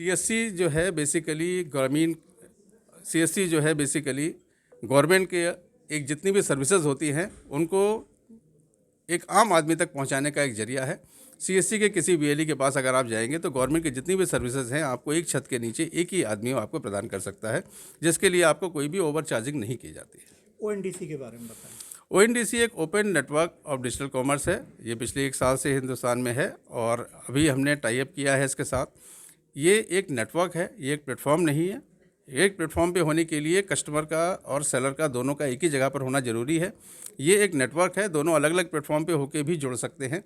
CSC जो है basically ग्रामीण सीएससी जो है बेसिकली गवर्नमेंट के एक जितनी भी सर्विसेज होती हैं उनको एक आम आदमी तक पहुंचाने का एक जरिया है। सीएससी के किसी बीएलई के पास अगर आप जाएंगे तो गवर्नमेंट की जितनी भी सर्विसेज हैं आपको एक छत के नीचे एक ही आदमी आपको प्रदान कर सकता है, जिसके लिए आपको कोई भी ओवर चार्जिंग नहीं की जाती है। ओएनडीसी के बारे में बताएं। ओएनडीसी एक open network of digital commerce है। ये पिछले 1 साल से हिंदुस्तान में है और अभी हमने टाई अप किया है इसके साथ। ये एक नेटवर्क है, ये एक प्लेटफॉर्म नहीं है। एक प्लेटफॉर्म पे होने के लिए कस्टमर का और सेलर का दोनों का एक ही जगह पर होना ज़रूरी है। ये एक नेटवर्क है, दोनों अलग अलग प्लेटफॉर्म पे होके भी जुड़ सकते हैं।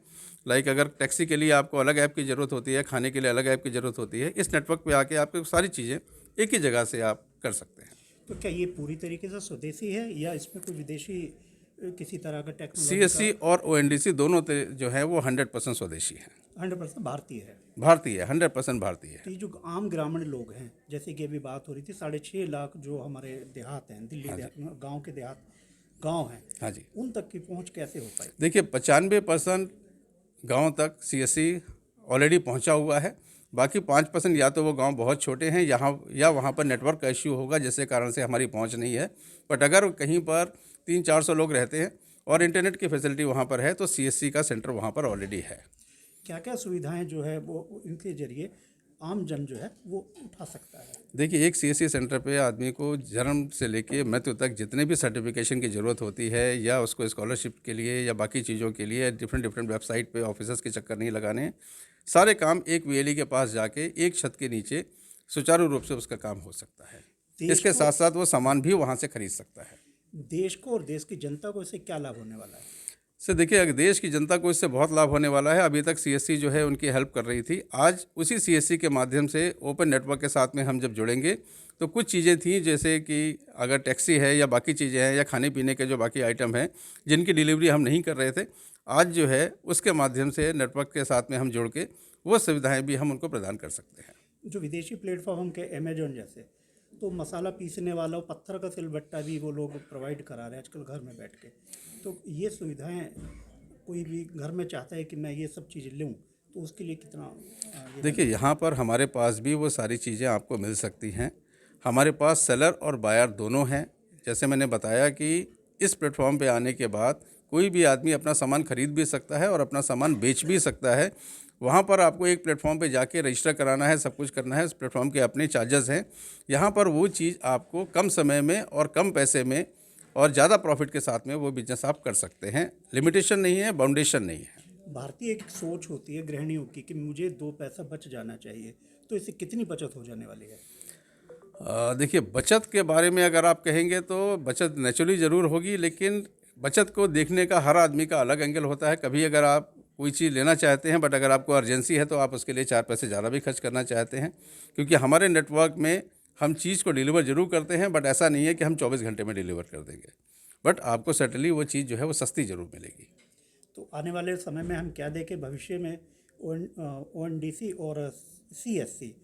लाइक अगर टैक्सी के लिए आपको अलग ऐप की ज़रूरत होती है, खाने के लिए अलग ऐप की ज़रूरत होती है, इस नेटवर्क पे आके आपको सारी चीज़ें एक ही जगह से आप कर सकते हैं। तो क्या ये पूरी तरीके से स्वदेशी है या इसमें कोई विदेशी किसी तरह का टेक्नोलॉजी? सीएससी और ओएनडीसी दोनों जो है वो 100% स्वदेशी है। 100% भारतीय है। भारतीय 100% भारतीय है। तो ये जो आम ग्रामीण लोग हैं, जैसे कि अभी बात हो रही थी 6.5 लाख जो हमारे देहात हैं, दिल्ली देहात में गाँव के देहात गाँव हैं, हाँ जी, उन तक की पहुँच कैसे हो पाई? देखिए 95% गाँव तक सीएससी ऑलरेडी पहुंचा हुआ है। बाकी 5% या तो वो गांव बहुत छोटे हैं यहाँ या वहाँ पर नेटवर्क का इश्यू होगा जिससे कारण से हमारी पहुंच नहीं है। बट अगर कहीं पर 300-400 लोग रहते हैं और इंटरनेट की फैसिलिटी वहाँ पर है तो सीएससी का सेंटर वहाँ पर ऑलरेडी है। क्या क्या सुविधाएं जो है वो इनके जरिए आम जन जो है वो उठा सकता है? देखिए एक सीएससी सेंटर पे आदमी को जन्म से लेके मृत्यु तक जितने भी सर्टिफिकेशन की ज़रूरत होती है या उसको स्कॉलरशिप के लिए या बाकी चीज़ों के लिए डिफरेंट वेबसाइट पे ऑफिसर्स के चक्कर नहीं लगाने, सारे काम एक बीएलई के पास जाके एक छत के नीचे सुचारू रूप से उसका काम हो सकता है। इसके साथ साथ वो सामान भी वहाँ से खरीद सकता है। देश को और देश की जनता को इससे क्या लाभ होने वाला है? सर देखिए अगर देश की जनता को इससे बहुत लाभ होने वाला है। अभी तक सीएससी जो है उनकी हेल्प कर रही थी। आज उसी सीएससी के माध्यम से ओपन नेटवर्क के साथ में हम जब जुड़ेंगे तो कुछ चीज़ें थी जैसे कि अगर टैक्सी है या बाकी चीज़ें हैं या खाने पीने के जो बाकी आइटम हैं जिनकी डिलीवरी हम नहीं कर रहे थे, आज जो है उसके माध्यम से नेटवर्क के साथ में हम जुड़ के वो सुविधाएँ भी हम उनको प्रदान कर सकते हैं। जो विदेशी प्लेटफॉर्म के अमेजोन जैसे, तो मसाला पीसने वाला पत्थर का सिलबट्टा भी वो लोग प्रोवाइड करा रहे हैं आजकल घर में बैठ के। तो ये सुविधाएं कोई भी घर में चाहता है कि मैं ये सब चीज़ें लूँ तो उसके लिए कितना देखिए यहाँ पर हमारे पास भी वो सारी चीज़ें आपको मिल सकती हैं। हमारे पास सेलर और बायर दोनों हैं। जैसे मैंने बताया कि इस प्लेटफॉर्म पे आने के बाद कोई भी आदमी अपना सामान खरीद भी सकता है और अपना सामान बेच भी सकता है। वहाँ पर आपको एक प्लेटफॉर्म पे जाके रजिस्टर कराना है, सब कुछ करना है। उस प्लेटफॉर्म के अपने चार्जेस हैं। यहाँ पर वो चीज़ आपको कम समय में और कम पैसे में और ज़्यादा प्रॉफिट के साथ में वो बिजनेस आप कर सकते हैं। लिमिटेशन नहीं है, बाउंडेशन नहीं है। भारतीय एक सोच होती है गृहिणियों की कि मुझे 2 पैसा बच जाना चाहिए, तो इससे कितनी बचत हो जाने वाली है? देखिए बचत के बारे में अगर आप कहेंगे तो बचत नेचुरली ज़रूर होगी, लेकिन बचत को देखने का हर आदमी का अलग एंगल होता है। कभी अगर आप कोई चीज़ लेना चाहते हैं बट अगर आपको अर्जेंसी है तो आप उसके लिए 4 पैसे ज़्यादा भी खर्च करना चाहते हैं, क्योंकि हमारे नेटवर्क में हम चीज़ को डिलीवर ज़रूर करते हैं बट ऐसा नहीं है कि हम 24 घंटे में डिलीवर कर देंगे। बट आपको सर्टनली वो चीज़ जो है वो सस्ती ज़रूर मिलेगी। तो आने वाले समय में हम क्या देखें भविष्य में ओएनडीसी और सीएससी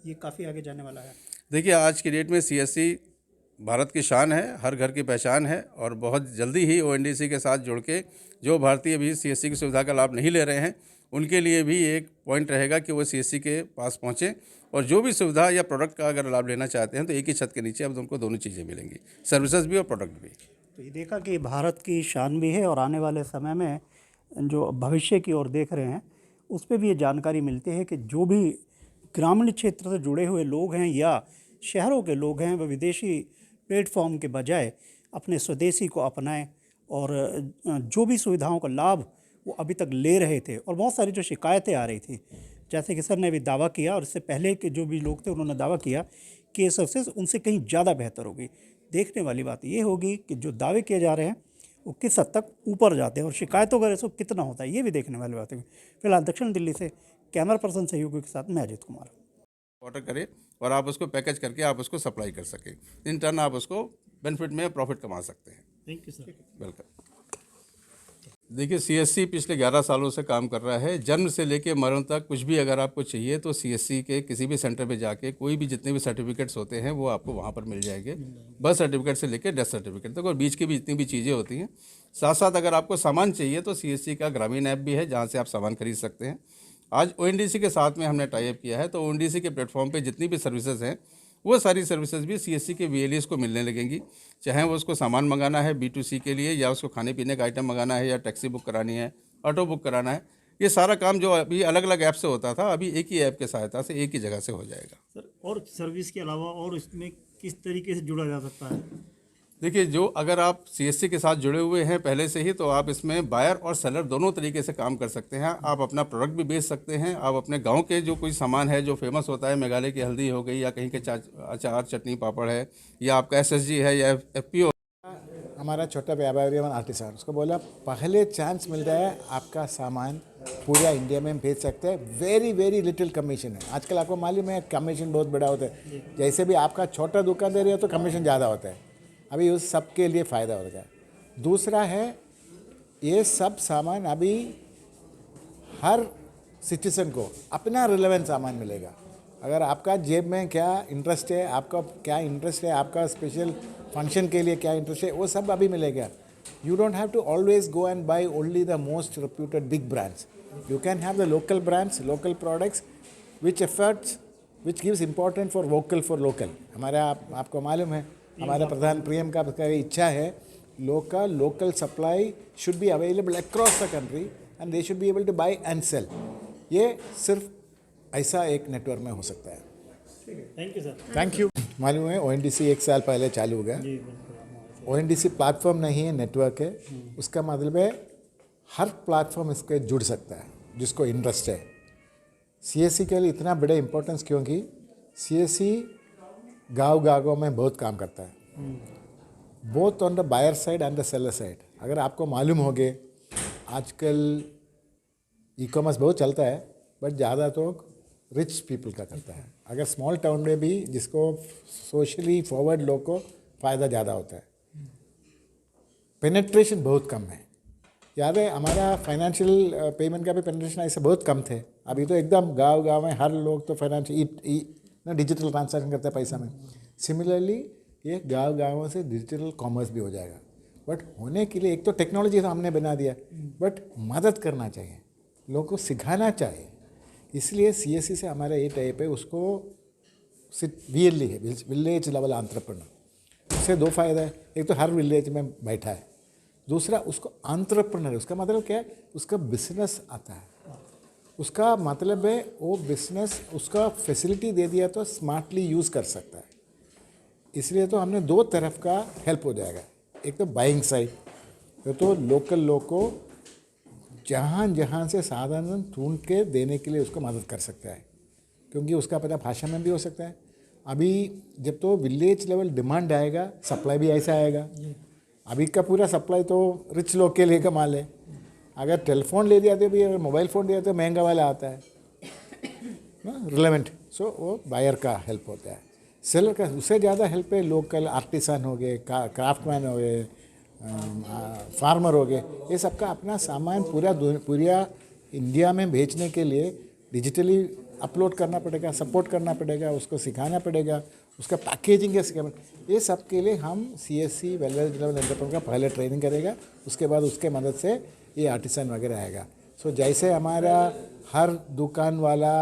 ये काफ़ी आगे जाने वाला है? देखिए आज की डेट में सीएससी भारत की शान है, हर घर की पहचान है और बहुत जल्दी ही ओएनडीसी के साथ जुड़ के जो भारतीय भी सीएससी की सुविधा का लाभ नहीं ले रहे हैं उनके लिए भी एक पॉइंट रहेगा कि वो सीएससी के पास पहुँचें और जो भी सुविधा या प्रोडक्ट का अगर लाभ लेना चाहते हैं तो एक ही छत के नीचे अब उनको दोनों चीज़ें मिलेंगी, सर्विसेज भी और प्रोडक्ट भी। तो ये देखा कि भारत की शान भी है और आने वाले समय में जो भविष्य की ओर देख रहे हैं उस पर भी ये जानकारी मिलती है कि जो भी ग्रामीण क्षेत्र से जुड़े हुए लोग हैं या शहरों के लोग हैं वह विदेशी प्लेटफॉर्म के बजाय अपने स्वदेशी को अपनाएं और जो भी सुविधाओं का लाभ वो अभी तक ले रहे थे और बहुत सारी जो शिकायतें आ रही थी, जैसे कि सर ने अभी दावा किया और इससे पहले के जो भी लोग थे उन्होंने दावा किया कि ये सर्विसेज उनसे कहीं ज़्यादा बेहतर होगी। देखने वाली बात ये होगी कि जो दावे किए जा रहे हैं वो किस हद तक ऊपर जाते हैं और शिकायतों का रेशो कितना होता है, ये भी देखने वाली बात है। फिलहाल दक्षिण दिल्ली से कैमरा पर्सन सहयोगी के साथ मैं अजित कुमार। ऑर्डर करें और आप उसको पैकेज करके आप उसको सप्लाई कर सकें, इन टर्न आप उसको बेनिफिट में प्रॉफिट कमा सकते हैं। Thank you sir. वेलकम। देखिए सीएससी पिछले 11 सालों से काम कर रहा है। जन्म से लेके मरण तक कुछ भी अगर आपको चाहिए तो सीएससी के किसी भी सेंटर पे जाके कोई भी जितने भी सर्टिफिकेट्स होते हैं वो आपको वहाँ पर मिल जाएंगे, बर्थ सर्टिफिकेट से लेके डेथ सर्टिफिकेट तक और बीच की भी जितनी भी चीज़ें होती हैं। साथ साथ अगर आपको सामान चाहिए तो सीएससी का ग्रामीण ऐप भी है जहाँ से आप सामान खरीद सकते हैं आज ओएनडीसी के साथ में हमने टाई अप किया है, तो ओएनडीसी के प्लेटफॉर्म पे जितनी भी सर्विसेज हैं वो सारी सर्विसेज भी सीएससी के वीएलईज को मिलने लगेंगी। चाहे वो उसको सामान मंगाना है B2C के लिए, या उसको खाने पीने का आइटम मंगाना है, या टैक्सी बुक करानी है, ऑटो बुक कराना है, ये सारा काम जो अभी अलग अलग ऐप से होता था, अभी एक ही ऐप के सहायता से एक ही जगह से हो जाएगा। सर, और सर्विस के अलावा और इसमें किस तरीके से जुड़ा जा सकता है? देखिए, जो अगर आप सीएससी के साथ जुड़े हुए हैं पहले से ही, तो आप इसमें बायर और सेलर दोनों तरीके से काम कर सकते हैं। आप अपना प्रोडक्ट भी बेच सकते हैं। आप अपने गांव के जो कोई सामान है जो फेमस होता है, मेघालय की हल्दी हो गई, या कहीं के अचार चटनी पापड़ है, या आपका एसएसजी है, या एफपीओ। हमारा छोटा व्यापारी आर्टिसान, उसको बोला पहले चांस मिल रहा है, आपका सामान पूरा इंडिया में भेज सकते हैं, वेरी वेरी लिटिल कमीशन है। आजकल आपको मालूम है कमीशन बहुत बड़ा होता है, जैसे भी आपका छोटा दुकान दे रहे हो तो कमीशन ज़्यादा होता है। अभी उस सब के लिए फ़ायदा होगा। दूसरा है, ये सब सामान अभी हर सिटीजन को अपना रिलेवेंट सामान मिलेगा। अगर आपका जेब में क्या इंटरेस्ट है, आपका क्या इंटरेस्ट है, आपका स्पेशल फंक्शन के लिए क्या इंटरेस्ट है, वो सब अभी मिलेगा। You don't have to always go and buy only the most reputed big brands. You can have the local brands, local products which gives important for vocal for local. हमारा आपको मालूम है, हमारा प्रधान पीएम का इच्छा है local supply should be available across the country and they should be able to buy and sell. ये सिर्फ ऐसा एक नेटवर्क में हो सकता है। Thank you sir. Thank you. मालूम है ओएनडीसी 1 साल पहले चालू हो गया। ओएनडीसी प्लेटफॉर्म नहीं है, नेटवर्क है। उसका मतलब है हर प्लेटफॉर्म इसके जुड़ सकता है जिसको इंटरेस्ट है। सीएससी के लिए इतना बड़ा इंपॉर्टेंस क्योंकि सीएससी गाँव में बहुत काम करता है, both on the buyer side and the seller side. अगर आपको मालूम हो गए, आजकल ई कॉमर्स बहुत चलता है, बट ज़्यादा तो रिच पीपल का करता है। अगर स्मॉल टाउन में भी जिसको सोशली फॉरवर्ड लोग को फ़ायदा ज़्यादा होता है, पेनेट्रेशन बहुत कम है। याद है हमारा फाइनेंशियल पेमेंट का भी पेनेट्रेशन ऐसे बहुत कम थे। अभी तो एकदम गांव में हर लोग तो फाइनेंशियल डिजिटल ट्रांजैक्शन करते हैं पैसा में। सिमिलरली ये गांव से डिजिटल कॉमर्स भी हो जाएगा। बट होने के लिए एक तो टेक्नोलॉजी तो हमने बना दिया, बट मदद करना चाहिए, लोगों को सिखाना चाहिए। इसलिए सीएससी से हमारा ये टाइप है, उसको वीएलई है, विलेज लेवल एंटरप्रेन्योर। उससे दो फायदा है, एक तो हर विलेज में बैठा है, दूसरा उसको एंटरप्रेन्योर, उसका मतलब क्या है, उसका बिजनेस आता है। उसका मतलब है वो बिजनेस उसका फैसिलिटी दे दिया तो स्मार्टली यूज़ कर सकता है। इसलिए तो हमने दो तरफ का हेल्प हो जाएगा। एक तो बाइंग साइड, तो लोकल लोग को जहाँ से साधन ढूंढ के देने के लिए उसको मदद कर सकता है, क्योंकि उसका पता भाषा में भी हो सकता है। अभी जब तो विलेज लेवल डिमांड आएगा, सप्लाई भी ऐसा आएगा। अभी का पूरा सप्लाई तो रिच लोग के लिए का माल है। अगर टेलीफोन ले दिया तो भी, अगर मोबाइल फ़ोन दिया तो महंगा वाला आता है रिलेवेंट। सो वो बायर का हेल्प होता है, सेलर का उससे ज़्यादा हेल्प है। लोकल आर्टिसान हो गए, क्राफ्टमैन हो गए, फार्मर हो गए, ये सबका अपना सामान पूरा इंडिया में बेचने के लिए डिजिटली अपलोड करना पड़ेगा, सपोर्ट करना पड़ेगा, उसको सिखाना पड़ेगा, उसका पैकेजिंग कैसे करना। ये सब के लिए हम सीएससी विलेज लेवल एंटरप्रेन्योर का पहले ट्रेनिंग करेगा, उसके बाद उसके मदद से ये आर्टिसन वगैरह आएगा। सो जैसे हमारा हर दुकान वाला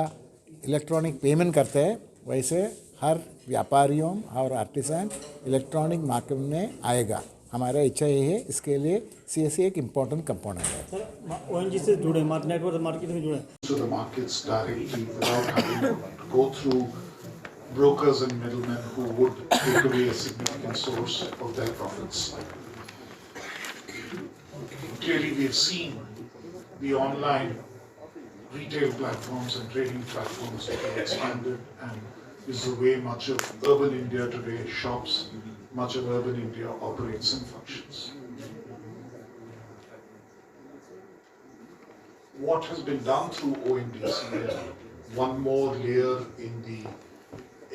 इलेक्ट्रॉनिक पेमेंट करते हैं, वैसे हर व्यापारियों और आर्टिसन इलेक्ट्रॉनिक मार्केट में आएगा। हमारा इच्छा ये है, इसके लिए सीएससी एक इम्पॉर्टेंट कंपोनेंट है। सर, ओएनजीसी से जुड़े, नेटवर्क मार्केट में जुड़े to the markets directly without having to go through brokers and middlemen who would take away a significant source of their profits. Clearly, we have seen the online retail platforms and trading platforms that have expanded and is the way much of urban India today shops, much of urban India operates and functions. What has been done through ONDC is one more layer in the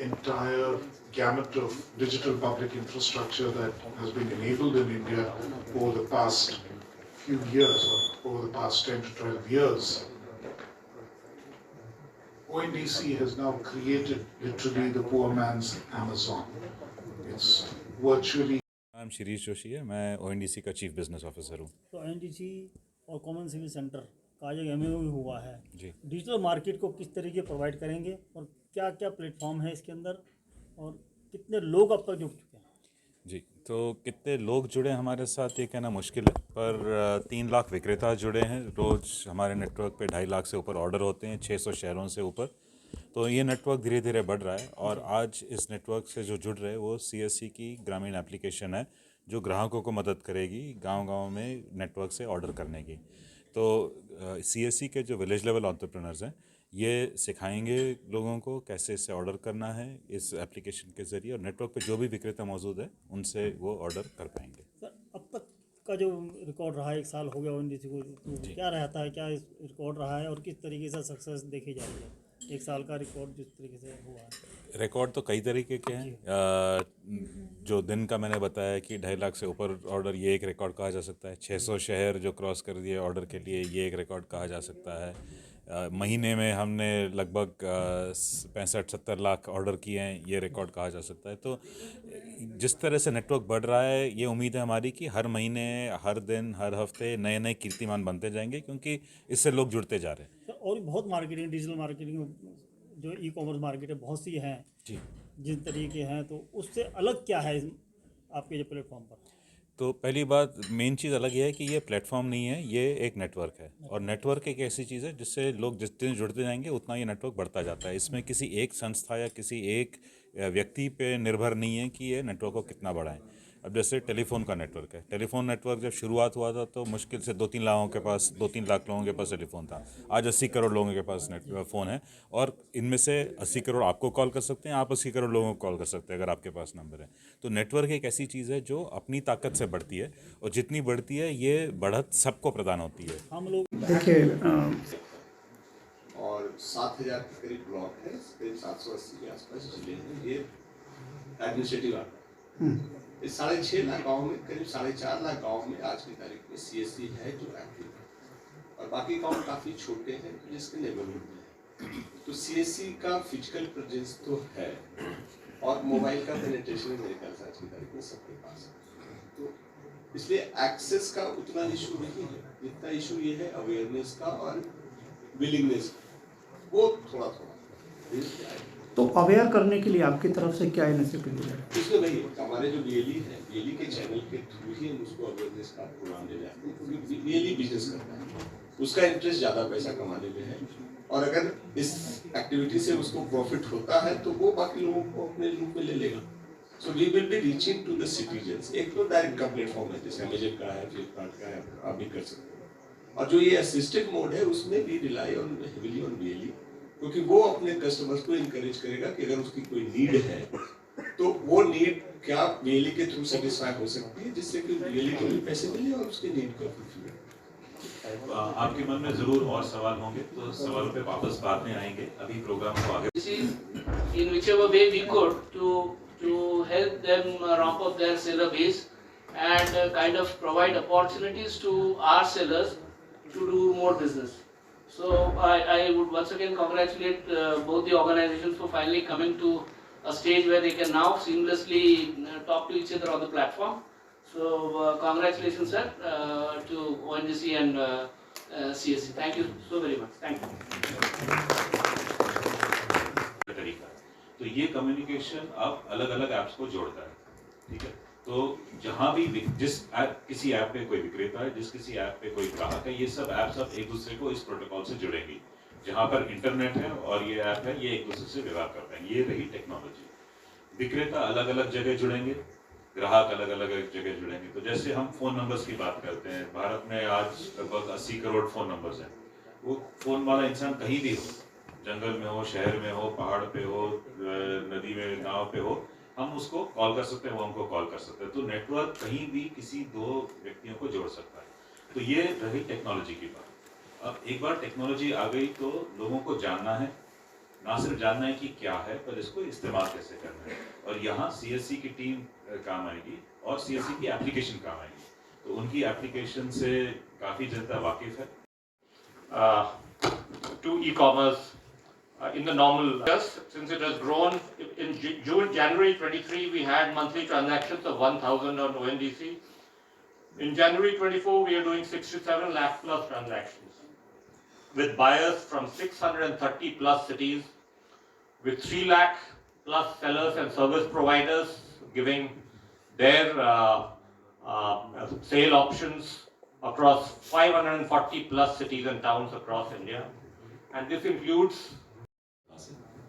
entire gamut of digital public infrastructure that has been enabled in India over the past few years, or over the past 10 to 12 years. ONDC has now created literally the poor man's Amazon. It's virtually नाम शिरीष जोशी है, मैं ONDC का chief business officer हूँ। तो ONGC और common civil centre आज एक MOU हुआ है जी। डिजिटल मार्केट को किस तरीके प्रोवाइड करेंगे और क्या क्या प्लेटफॉर्म है इसके अंदर और कितने लोग अब तक जुड़ चुके हैं? जी, तो कितने लोग जुड़े हमारे साथ ये कहना मुश्किल है, पर 3 लाख विक्रेता जुड़े हैं। रोज़ हमारे नेटवर्क पे 2.5 लाख से ऊपर ऑर्डर होते हैं, 600 शहरों से ऊपर। तो ये नेटवर्क धीरे धीरे बढ़ रहा है और आज इस नेटवर्क से जो जुड़ रहे हैं वो CSC की ग्रामीण एप्लीकेशन है जो ग्राहकों को मदद करेगी गांव-गांव में नेटवर्क से ऑर्डर करने की। तो CSC के जो विलेज लेवल एंटरप्रेन्योर्स हैं ये सिखाएंगे लोगों को कैसे इससे ऑर्डर करना है इस एप्लीकेशन के ज़रिए, और नेटवर्क पे जो भी विक्रेता मौजूद है उनसे वो ऑर्डर कर पाएंगे। सर अब तक का जो रिकॉर्ड रहा है, 1 साल हो गया ONDC को, तो क्या रहता है, क्या इस रिकॉर्ड रहा है और किस तरीके से सक्सेस देखी जा रही है? 1 साल का रिकॉर्ड जिस तरीके से हुआ है। रिकॉर्ड तो कई तरीके के हैं। जो दिन का मैंने बताया कि 2.5 लाख से ऊपर ऑर्डर, ये एक रिकॉर्ड कहा जा सकता है। 600 शहर जो क्रॉस कर दिए ऑर्डर के लिए, ये एक रिकॉर्ड कहा जा सकता है। महीने में हमने लगभग 65-70 लाख ऑर्डर किए हैं, ये रिकॉर्ड कहा जा सकता है। तो जिस तरह से नेटवर्क बढ़ रहा है, ये उम्मीद है हमारी कि हर महीने, हर दिन, हर हफ्ते नए नए कीर्तिमान बनते जाएंगे, क्योंकि इससे लोग जुड़ते जा रहे हैं। सर और भी बहुत मार्केटिंग, डिजिटल मार्केटिंग जो ई-कॉमर्स मार्केट है बहुत सी हैं जी। जिन तरीके हैं, तो उससे अलग क्या है आपके जो प्लेटफॉर्म पर? तो पहली बात, मेन चीज़ अलग ये है कि ये प्लेटफॉर्म नहीं है, ये एक नेटवर्क है। और नेटवर्क एक ऐसी चीज़ है जिससे लोग जितने जुड़ते जाएंगे उतना ये नेटवर्क बढ़ता जाता है। इसमें किसी एक संस्था या किसी एक व्यक्ति पे निर्भर नहीं है कि ये नेटवर्क को कितना बढ़ाएं। अब जैसे टेलीफोन का नेटवर्क है, टेलीफोन नेटवर्क जब शुरुआत हुआ था तो मुश्किल से 2-3 लाख लोगों के पास टेलीफोन था। आज 80 करोड़ लोगों के पास फ़ोन है, और इनमें से 80 करोड़ आपको कॉल कर सकते हैं, आप 80 करोड़ लोगों को कॉल कर सकते हैं अगर आपके पास नंबर है। तो नेटवर्क एक ऐसी चीज़ है जो अपनी ताकत से बढ़ती है, और जितनी बढ़ती है ये बढ़त सबको प्रदान होती है। हम लोग देखिए और 7,000 के करीब ब्लॉक है, करीब 780 के आसपास जिले हैं। ये एडमिनिस्ट्रेटिव आता है। इस 6.5 लाख गाँव में करीब 4.5 लाख गाँव में आज की तारीख में CSC है जो एक्टिव है, और बाकी गाँव काफ़ी छोटे हैं जिसके नेबरहुड में है। तो CSC का फिजिकल प्रेजेंस तो है, और मोबाइल का पेनिट्रेशन मेरे ख्याल से आज की तारीख में सबके पास है। तो इसलिए एक्सेस का उतना इशू नहीं है, जितना इशू ये है अवेयरनेस का और विलिंगनेस, वो थोड़ा तो अवेयर करने के लिए आपकी तरफ से क्या इनिशिएटिव है? इसमें वही हमारे जो BLE है, BLE के चैनल के थ्रू ही हम उसको अवेयरनेस का प्रोग्राम ले जाते हैं, क्योंकि BLE बिजनेस करता है, उसका इंटरेस्ट ज़्यादा पैसा कमाने में है, और अगर इस एक्टिविटी से उसको प्रॉफिट होता है तो वो बाकी लोगों को अपने रूप में ले लेगा। So we will be reaching to the citizens. एक तो डायरेक्ट का प्लेटफॉर्म है, जैसे अमेजन का है, फ्लिपकार्ट का है, आप भी कर सकते हो। और जो ये असिस्टेड मोड है उसमें भी rely on heavily on BLE, क्योंकि वो अपने कस्टमर्स को इनकरेज करेगा कि अगर उसकी कोई नीड है तो वो नीड क्या BLE के थ्रू सेटिस्फाई हो सकती है, जिससे कि BLE को भी पैसे मिले और उसके नीड को फुलफिल हो। आपके मन में ज़रूर और सवाल होंगे, तो सवालों पे वापस बाद में आएंगे। अभी प्रोग्राम को आगे in whichever way we could to help them ramp up their seller base and kind of provide opportunities to our sellers to do more business. So I would once again congratulate both the organizations for finally coming to a stage where they can now seamlessly talk to each other on the platform. So congratulations, sir, to ONGC and CSC. Thank you so very much. Thank you. तरीका है। तो ये communication अब अलग अलग apps को जोड़ता है, ठीक है। तो जहाँ भी किसी ऐप पे कोई विक्रेता है, किसी ऐप पे कोई ग्राहक है, ये सब ऐप्स अब एक दूसरे को इस प्रोटोकॉल से जुड़ेंगी। जहाँ पर इंटरनेट है और ये ऐप है, ये एक दूसरे से व्यवहार करते हैं। ये रही टेक्नोलॉजी। विक्रेता अलग अलग जगह जुड़ेंगे, ग्राहक अलग अलग जगह जुड़ेंगे। तो जैसे हम फ़ोन नंबर्स की बात करते हैं, भारत में आज लगभग 80 करोड़ फ़ोन नंबर्स हैं। वो फ़ोन वाला इंसान कहीं भी हो, जंगल में हो, शहर में हो, पहाड़ पे हो, नदी में, गांव पे हो, हम उसको कॉल कर सकते हैं, वो हमको कॉल कर सकते हैं। तो नेटवर्क कहीं भी किसी 2 व्यक्तियों को जोड़ सकता है। तो ये रही टेक्नोलॉजी की बात। अब एक बार टेक्नोलॉजी आ गई तो लोगों को जानना है, ना सिर्फ जानना है कि क्या है, पर इसको इस्तेमाल कैसे करना है। और यहाँ CSC की टीम काम आएगी और CSC की एप्लीकेशन काम आएगी। तो उनकी एप्लीकेशन से काफ़ी जनता वाकिफ़ है। To e-commerce in the normal just since it has grown in January 23 we had monthly transactions of 1,000 on ONDC. In January 24 we are doing 6 to 7 lakh plus transactions. with buyers from 630 plus cities, with 3 lakh plus sellers and service providers giving their sale options across 540 plus cities and towns across India. And this includes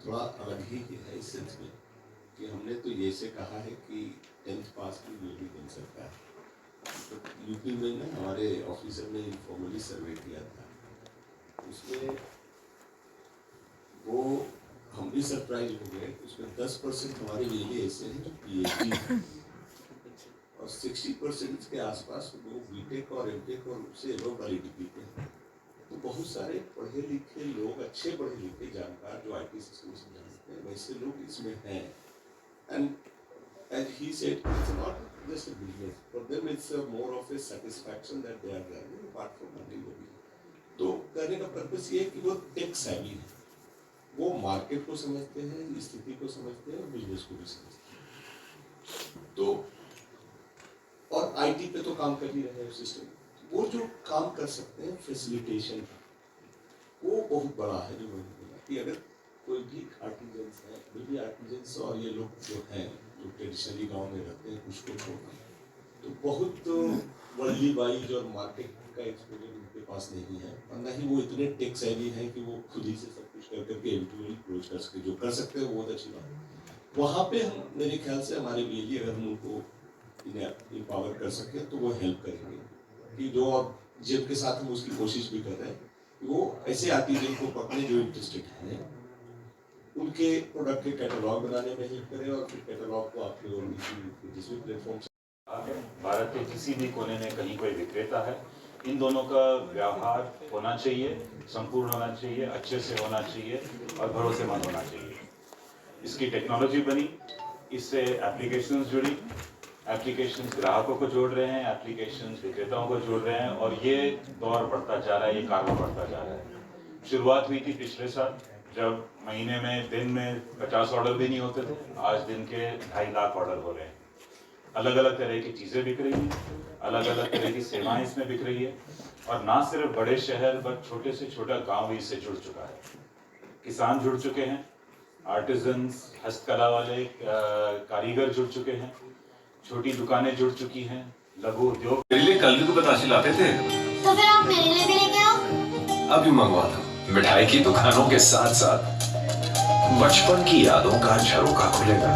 थोड़ा अलग ही है इस sense में कि हमने तो ये से कहा है कि 10th पास भी भी बन सकता है। तो यूपी में ना हमारे ऑफिसर ने इनफॉर्मली सर्वे किया था, उसमें वो हम भी सरप्राइज हो गए। उसमें 10% हमारे लिए ऐसे हैं जो PhD और 60% के आसपास वो बीटेक और एमटेक और उससे एबव वाली डिग्री पे हैं। तो बहुत सारे पढ़े लिखे लोग, अच्छे पढ़े लिखे जानकार जो IT सिस्टम से जानते हैं, वैसे लोग इसमें हैं। And as he said, it's not just a business. For them, it's more of a satisfaction that they are getting apart from money. तो करने का पर्पस ये है कि वो टेक savvy है, वो मार्केट को समझते हैं, स्थिति को समझते हैं और बिजनेस को भी समझते हैं। तो और IT पे तो काम कर ही रहे हैं सिस्टम। वो जो काम कर सकते हैं फैसिलिटेशन, वो बहुत बड़ा है। जो मैंने बोला कि अगर कोई भी आर्टिजन्स है, भी आर्टिजन्स और ये लोग जो हैं जो ट्रेडिशनली गांव में रहते हैं कुछ को छोड़कर, तो बहुत वर्ल्डली वाइज और मार्केट का एक्सपीरियंस उनके पास नहीं है, और न ही वो इतने टेक सेवी हैं कि वो खुद ही से सब कुछ कर करके इंटरव्यू क्लोज कर सके। जो कर सकते हैं वो बहुत अच्छी बात है। वहाँ पे हम मेरे ख्याल से हमारे बीएलई अगर हम उनको इम्पावर कर सके तो वो हेल्प करेंगे कि जो और जिनके साथ हम उसकी कोशिश भी कर रहे हैं कि वो ऐसे आर्टिजन को पकड़े जो इंटरेस्टेड हैं, उनके प्रोडक्ट के कैटलॉग बनाने में हेल्प करें और फिर कैटलॉग को आपके और जिस भी प्लेटफॉर्म से भारत के किसी भी कोने में कहीं कोई विक्रेता है, इन दोनों का व्यवहार होना चाहिए, संपूर्ण होना चाहिए, अच्छे से होना चाहिए और भरोसेमंद होना चाहिए। इसकी टेक्नोलॉजी बनी, इससे एप्लीकेशंस जुड़ी, एप्लीकेशंस ग्राहकों को जोड़ रहे हैं, एप्लीकेशंस विक्रेताओं को जोड़ रहे हैं, और ये दौर बढ़ता जा रहा है, ये कारवा बढ़ता जा रहा है। शुरुआत हुई थी पिछले साल, जब महीने में दिन में 50 ऑर्डर भी नहीं होते थे, आज दिन के 2.5 लाख ऑर्डर हो रहे हैं। अलग अलग तरह की चीज़ें बिक रही हैं, अलग अलग तरह की सेवाएं इसमें बिक रही है, और ना सिर्फ बड़े शहर बल्कि छोटे से छोटा गांव भी इससे जुड़ चुका है। किसान जुड़ चुके हैं, आर्टिजन्स, हस्तकला वाले कारीगर जुड़ चुके हैं, छोटी दुकानें जुड़ चुकी हैं, लघु उद्योग। मेरे लिए कल भी तो बताशे लाते थे, तो फिर आप मेरे लिए भी लेके आओ। अभी मंगवाता हूँ। मिठाई की दुकानों के साथ साथ बचपन की यादों का झरोखा खुलेगा।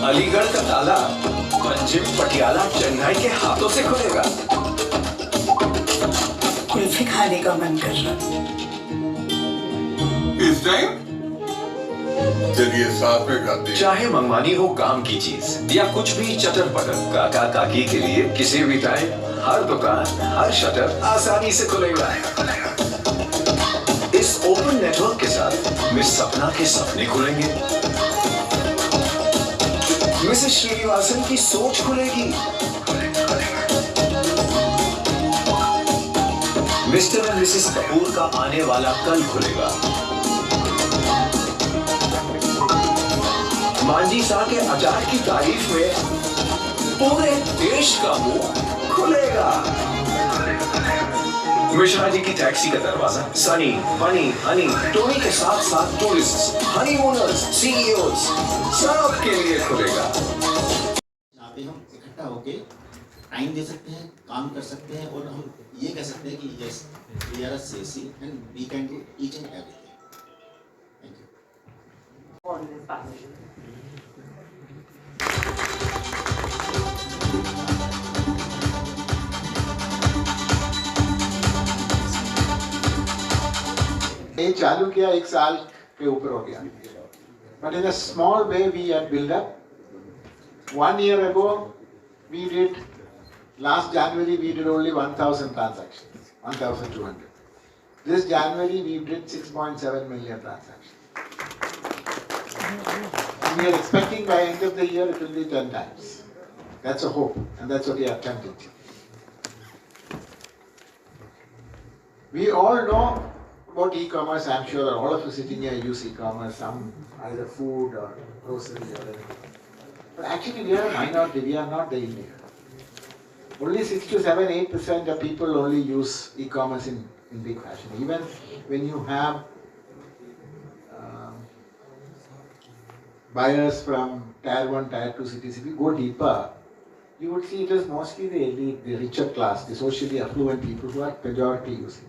अलीगढ़ का ताला पंजिम, पटियाला, चेन्नई के हाथों से खुलेगा। कुल्फी खाने का मन कर रहा है इस टाइम। चलिए साथ में खाते हैं। चाहे मंगवानी हो काम की चीज या कुछ भी चटर पटर, काका काकी के लिए किसी भी टाइम हर दुकान, हर शटर आसानी से खुलेगा। इस ओपन नेटवर्क के साथ मिस सपना के सपने खुलेंगे, मिसेस श्रीनिवासन की सोच खुलेगी, मिस्टर एंड मिसेस कपूर का आने वाला कल खुलेगा, मांझी शाह के अचार की तारीफ में पूरे देश का मुंह खुलेगा। मिश्रा जी की टैक्सी का दरवाजा सनी, फनी, हनी, टोनी के साथ साथ टूरिस्ट, हनीमूनर्स, सीईओज सब के लिए खुलेगा। यहाँ पे हम इकट्ठा होके टाइम दे सकते हैं, काम कर सकते हैं, और हम ये कह सकते हैं कि yes we are a CSC and we can do each and everything. Thank you. ये चालू किया 1 साल के ऊपर हो गया, but in a small way we had built up. 1 year ago we did, last January we did only 1,000 transactions, 1,200. This January we did 6.7 million transactions. And we are expecting by end of the year it will be 10 times. That's a hope, and that's what we are attempting. We all know about e-commerce, I'm sure that all of you sitting here use e-commerce, some either food or grocery or anything. But actually we are a minority, we are not the India. Only 6 to 7, 8% of people only use e-commerce in big fashion. Even when you have buyers from tier 1, tier 2 cities, if you go deeper, you would see it is mostly the elite, the richer class, the socially affluent people who are majority using.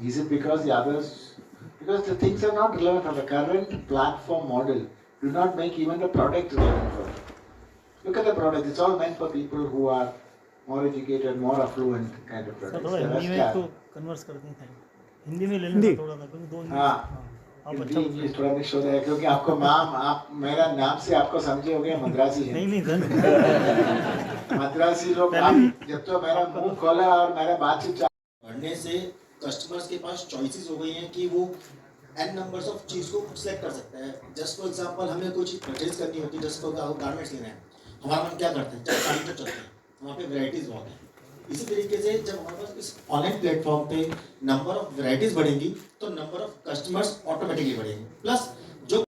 Is it because the others? Because the things are not relevant for the current platform model. Do not make even the product relevant for it. Look at the product, it's all meant for people who are more educated, more affluent kind of products. थोड़ा हिंदी में इसको converse करते हैं, हिंदी में ले लेना थोड़ा सा, क्योंकि 2 हिंदी इंग्लिश थोड़ा मिक्स हो जाएगा, क्योंकि आपको नाम, आप मेरा नाम से आपको समझे हो गए मद्रासी है। नहीं सर, मद्रासी लोग, जब तो मेरा मुंह खोला और मेरा बातचीत बढ़ने से कस्टमर्स के पास चॉइसेस हो गई हैं कि वो n नंबर्स ऑफ चीज़ को सिलेक्ट कर सकता है। जस्ट फॉर एग्जांपल हमें कोई चीज़ परचेज करनी होती है, जस्ट फॉर गारमेंट्स लेना है, हमारा मन क्या करता है, चल साड़ी पर चलते हैं, वहाँ पे वैराइटीज़ बहुत हैं। इसी तरीके से जब हमारे पास इस ऑनलाइन प्लेटफॉर्म पे नंबर ऑफ वैराइटीज़ बढ़ेंगी तो नंबर ऑफ कस्टमर्स ऑटोमेटिकली बढ़ेंगे। प्लस